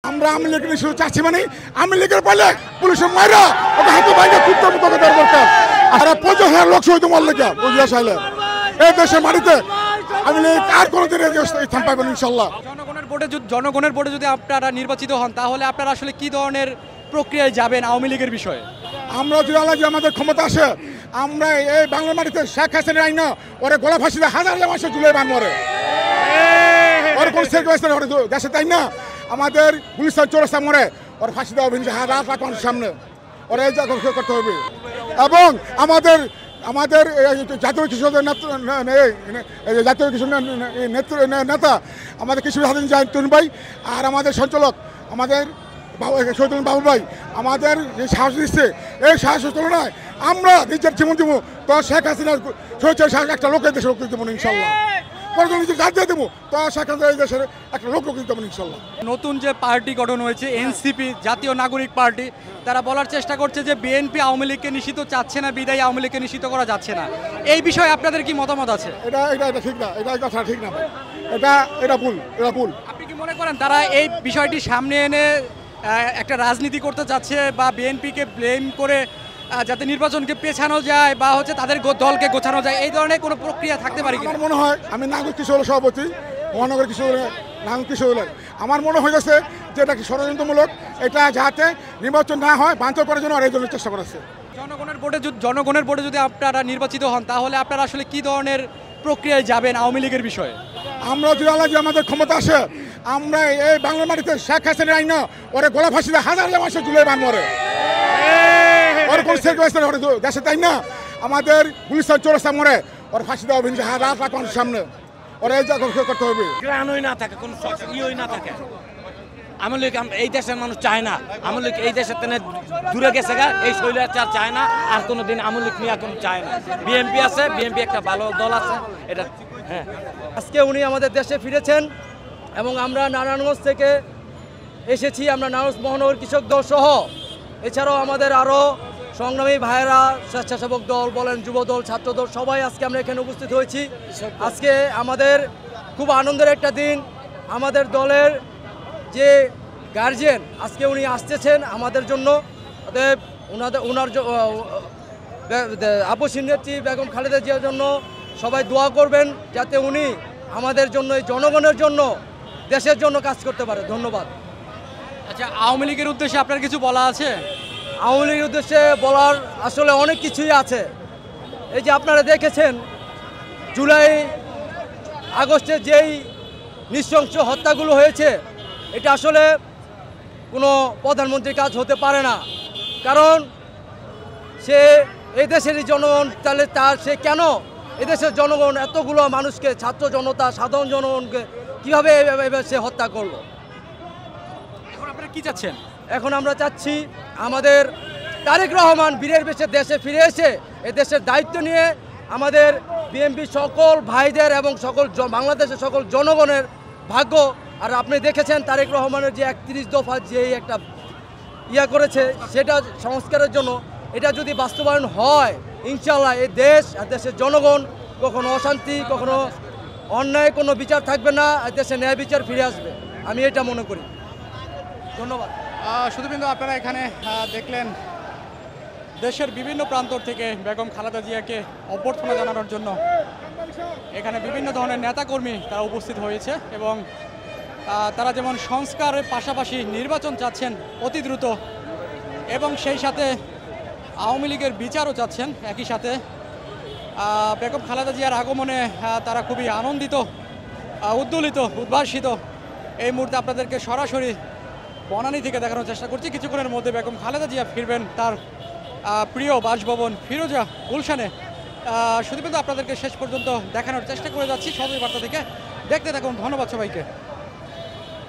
আমরা আওয়ামী লীগের শুধু চাচ্ছি মানে আওয়ামী লীগের বলে পুলিশের মাইরা ওকে হাতে বাইরে কুত্তা মুক্ত দেওয়ার দরকার। আর 50,000 লোক শহীদ হওয়ার লেগে বুঝিয়া চাইলে এই দেশের মাটিতে আওয়ামী লীগ আর কোনোদিন স্থান পাইবেন ইনশাল্লাহ। জনগণের ভোটে যদি আপনারা নির্বাচিত হন তাহলে আপনারা আসলে কি ধরনের প্রক্রিয়ায় যাবেন আওয়ামী লীগের বিষয়ে? আমরা যদি আল্লাহ যে আমাদের ক্ষমতা আসে আমরা এই বাংলার মাটিতে শেখ হাসিনার আইন ওরে গোলা ফাঁসি দেয় হাজার মানুষের জুলাই বান মরে ওর কোন দেশে তাই না আমাদের পুলিশের চোরস্তা মরে ওর ফাঁসি দেওয়া হবে হাজার লাখ মানুষের সামনে ওরা এই জায়গা করতে হবে। এবং আমাদের আমাদের জাতীয় কৃষকদের জাতীয় কৃষক নেতা আমাদের কৃষি হাদিন তরুণ ভাই আর আমাদের সঞ্চালক আমাদের শহীদুল বাবুল ভাই আমাদের যে সাহস দিচ্ছে এই সাহসের তুলনায় আমরা নিজের জীবন দিব তো শেখ হাসিনার সাহস একটা লোকের দেশে রোগ দেবো ইনশাল্লাহ। দেবো তো শেখ হাসিনা এই দেশের একটা লোক রোগ দেবো ইনশাল্লাহ। নতুন যে পার্টি গঠন হয়েছে এনসিপি জাতীয় নাগরিক পার্টি তারা বলার চেষ্টা করছে যে বিএনপি আওয়ামী লীগকে নিষিদ্ধ চাচ্ছে না বিদায়ী আওয়ামী লীগকে নিষিদ্ধ করা যাচ্ছে না। এই বিষয়ে আপনাদের কি মতামত আছে? এটা ঠিক না, এটা কথা ঠিক না ভাই, এটা ভুল। আপনি কি মনে করেন তারা এই বিষয়টি সামনে এনে একটা রাজনীতি করতে চাচ্ছে বা বিএনপিকে ব্লেম করে যাতে নির্বাচনকে পেছানো যায় বা হচ্ছে তাদের দলকে গোছানো যায় এই ধরনের কোনো প্রক্রিয়া থাকতে পারে? আমার মনে হয় আমি নাগরিক কৃষক সভাপতি মহানগর কৃষক নাগরিক কৃষক আমার মনে হয়েছে যে এটা কি ষড়যন্ত্রমূলক, এটা যাতে নির্বাচন না হয় বাঞ্চাল করার জন্য আর এই জন্য চেষ্টা করেছে। জনগণের ভোটে যদি আপনারা নির্বাচিত হন তাহলে আপনারা আসলে কি ধরনের প্রক্রিয়ায় যাবেন আওয়ামী লীগের বিষয়ে? আমরা যদি আল্লাহ যে আমাদের ক্ষমতা আসে আমরা এই বাংলার মাটিতে শেখ হাসিনার আইন ওরে গোলা ফাঁসি দেয় হাজার মানুষের জুলাই বান মরে ওর কোন দেশে তাই না আমাদের পুলিশের চোরস্তা মরে ওর ফাঁসি দেওয়া হবে হাজার লাখ মানুষের সামনে ওরা এই জায়গা করতে হবে। গ্রানই না থাকে কোনো ইয়েই না থাকে আওয়ামী লীগ এই দেশের মানুষ চায় না। আওয়ামী লীগ এই দেশের থেকে দূরে গেছে গা এই শৈলাচার চায় না আর কোনো দিন আওয়ামী লীগ নিয়ে এখন চায় না। বিএনপি আছে, বিএনপি একটা ভালো দল আছে এটা। হ্যাঁ, আজকে উনি আমাদের দেশে ফিরেছেন এবং আমরা নারায়ণগঞ্জ থেকে এসেছি। আমরা নারায়ণগঞ্জ মহানগর কৃষক দল সহ এছাড়াও আমাদের আরও সংগ্রামী ভাইয়েরা স্বেচ্ছাসেবক দল বলেন, যুব দল, ছাত্র দল সবাই আজকে আমরা এখানে উপস্থিত হয়েছি। আজকে আমাদের খুব আনন্দের একটা দিন। আমাদের দলের যে গার্জিয়ান আজকে উনি আসতেছেন আমাদের জন্য। অতএব ওনার আপসী নেত্রী বেগম খালেদা জিয়ার জন্য সবাই দোয়া করবেন যাতে উনি আমাদের জন্য এই জনগণের জন্য দেশের জন্য কাজ করতে পারে। ধন্যবাদ। আচ্ছা, আওয়ামী লীগের উদ্দেশ্যে আপনার কিছু বলা আছে? আওয়ামী লীগের উদ্দেশ্যে বলার আসলে অনেক কিছুই আছে। এই যে আপনারা দেখেছেন জুলাই আগস্টে যেই নৃশংস হত্যাগুলো হয়েছে এটা আসলে কোনো প্রধানমন্ত্রীর কাজ হতে পারে না। কারণ সে এই দেশেরই জনগণ, তাহলে সে কেন এদেশের জনগণ এতগুলো মানুষকে, ছাত্র জনতা, সাধারণ জনগণকে কীভাবে সে হত্যা করলো? এখন আপনারা কি চাচ্ছেন? এখন আমরা চাচ্ছি আমাদের তারেক রহমান বীরের বেশে দেশে ফিরে এসে এ দেশের দায়িত্ব নিয়ে আমাদের বিএনপি সকল ভাইদের এবং সকল বাংলাদেশের সকল জনগণের ভাগ্য। আর আপনি দেখেছেন তারেক রহমানের যে 31 দফা যে একটা করেছে সেটা সংস্কারের জন্য, এটা যদি বাস্তবায়ন হয় ইনশাল্লাহ এই দেশ আর দেশের জনগণ কখনো অশান্তি, কখনো অন্যায় কোনো বিচার থাকবে না, দেশে ন্যায় বিচার ফিরে আসবে, আমি এটা মনে করি। ধন্যবাদ। শুধুবিন্দু আপনারা এখানে দেখলেন দেশের বিভিন্ন প্রান্ত থেকে বেগম খালেদা জিয়াকে অভ্যর্থনা জানানোর জন্য এখানে বিভিন্ন ধরনের নেতাকর্মী তারা উপস্থিত হয়েছে এবং তারা যেমন সংস্কারের পাশাপাশি নির্বাচন চাচ্ছেন অতি দ্রুত এবং সেই সাথে আওয়ামী লীগের বিচারও চাচ্ছেন। একই সাথে বেগম খালেদা জিয়ার আগমনে তারা খুবই আনন্দিত, উদ্দোলিত, উদ্ভাসিত। এই মুহূর্তে আপনাদেরকে সরাসরি বনানী থেকে দেখানোর চেষ্টা করছি। কিছুক্ষণের মধ্যে বেগম খালেদা জিয়া ফিরবেন তার প্রিয় বাসভবন ফিরোজা গুলশানে। শুধু কিন্তু আপনাদেরকে শেষ পর্যন্ত দেখানোর চেষ্টা করে যাচ্ছি সদয় বার্তা থেকে। দেখতে থাকুন। ধন্যবাদ সবাইকে।